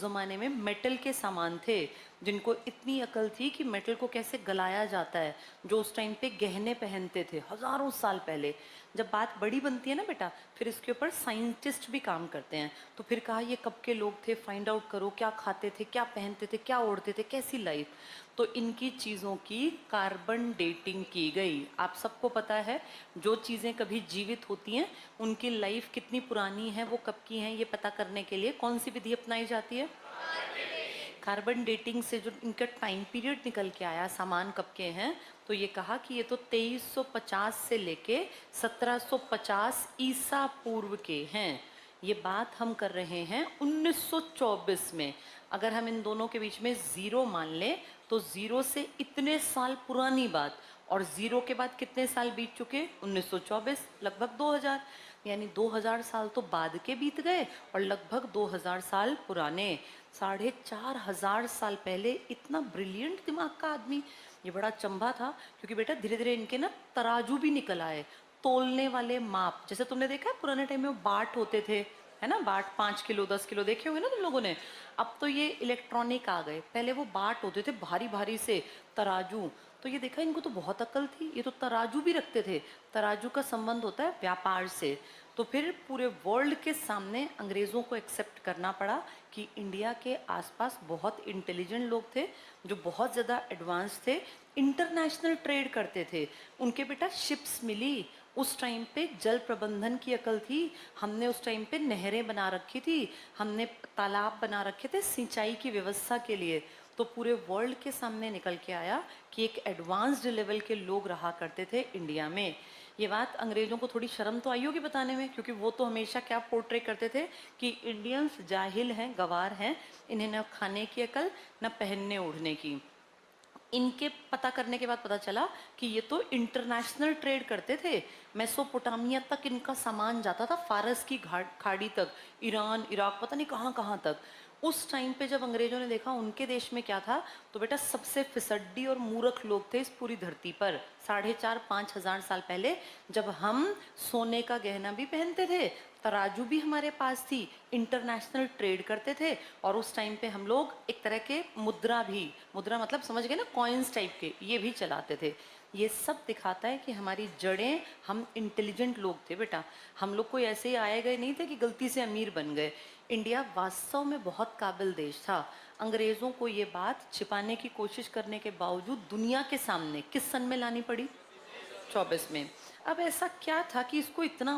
ज़माने में मेटल के सामान थे, जिनको इतनी अकल थी कि मेटल को कैसे गलाया जाता है, जो उस टाइम पे गहने पहनते थे हज़ारों साल पहले। जब बात बड़ी बनती है ना बेटा, फिर इसके ऊपर साइंटिस्ट भी काम करते हैं। तो फिर कहा ये कब के लोग थे, फाइंड आउट करो, क्या खाते थे, क्या पहनते थे, क्या ओढ़ते थे, कैसी लाइफ। तो इनकी चीज़ों की कार्बन डेटिंग की गई। आप सबको पता है, जो चीज़ें कभी जीवित होती हैं उनकी लाइफ कितनी पुरानी है, वो कब की हैं, ये पता करने के लिए कौन सी विधि अपनाई जाती है? कार्बन डेटिंग से जो इनका टाइम पीरियड निकल के आया, सामान कब के हैं, तो ये कहा कि ये तो 2350 से लेके 1750 ईसा पूर्व के हैं। ये बात हम कर रहे हैं 1924 में। अगर हम इन दोनों के बीच में ज़ीरो मान लें तो ज़ीरो से इतने साल पुरानी बात, और ज़ीरो के बाद कितने साल बीत चुके? 1924, लगभग 2000। यानी 2000 साल तो बाद के बीत गए और लगभग 2000 साल पुराने। 4500 साल पहले इतना ब्रिलियंट दिमाग का आदमी, ये बड़ा चंबा था। क्योंकि बेटा धीरे धीरे इनके ना तराजू भी निकल आए, तोलने वाले माप। जैसे तुमने देखा है पुराने टाइम में बाट होते थे, है ना, बाट 5 किलो 10 किलो देखे होंगे ना तुम लोगों ने। अब तो ये इलेक्ट्रॉनिक आ गए, पहले वो बाट होते थे भारी भारी से, तराजू। तो ये देखा, इनको तो बहुत अकल थी, ये तो तराजू भी रखते थे। तराजू का संबंध होता है व्यापार से। तो फिर पूरे वर्ल्ड के सामने अंग्रेज़ों को एक्सेप्ट करना पड़ा कि इंडिया के आसपास बहुत इंटेलिजेंट लोग थे, जो बहुत ज़्यादा एडवांस थे, इंटरनेशनल ट्रेड करते थे। उनके बेटा शिप्स मिली, उस टाइम पे जल प्रबंधन की अकल थी। हमने उस टाइम पे नहरें बना रखी थी, हमने तालाब बना रखे थे सिंचाई की व्यवस्था के लिए। तो पूरे वर्ल्ड के सामने निकल के आया कि एक एडवांस्ड लेवल के लोग रहा करते थे इंडिया में। ये बात अंग्रेज़ों को थोड़ी शर्म तो आई होगी बताने में, क्योंकि वो तो हमेशा क्या पोर्ट्रे करते थे कि इंडियंस जाहिल हैं, गवार हैं, इन्हें न खाने की अकल न पहनने ओढ़ने की। इनके पता करने के बाद पता चला कि ये तो इंटरनेशनल ट्रेड करते थे। मेसोपोटामिया तक इनका सामान जाता था, फारस की खाड़ी तक, ईरान, इराक, पता नहीं कहाँ कहाँ तक। उस टाइम पे जब अंग्रेजों ने देखा उनके देश में क्या था, तो बेटा सबसे फिसड्डी और मूर्ख लोग थे इस पूरी धरती पर। 4500-5000 साल पहले, जब हम सोने का गहना भी पहनते थे, तराजू भी हमारे पास थी, इंटरनेशनल ट्रेड करते थे, और उस टाइम पे हम लोग एक तरह के मुद्रा भी, मुद्रा मतलब समझ गए ना, कॉइन्स टाइप के, ये भी चलाते थे। ये सब दिखाता है कि हमारी जड़ें, हम इंटेलिजेंट लोग थे बेटा। हम लोग कोई ऐसे ही आए गए नहीं थे कि गलती से अमीर बन गए। इंडिया वास्तव में बहुत काबिल देश था। अंग्रेज़ों को ये बात छिपाने की कोशिश करने के बावजूद दुनिया के सामने किस सन में लानी पड़ी? 24 में। अब ऐसा क्या था कि इसको इतना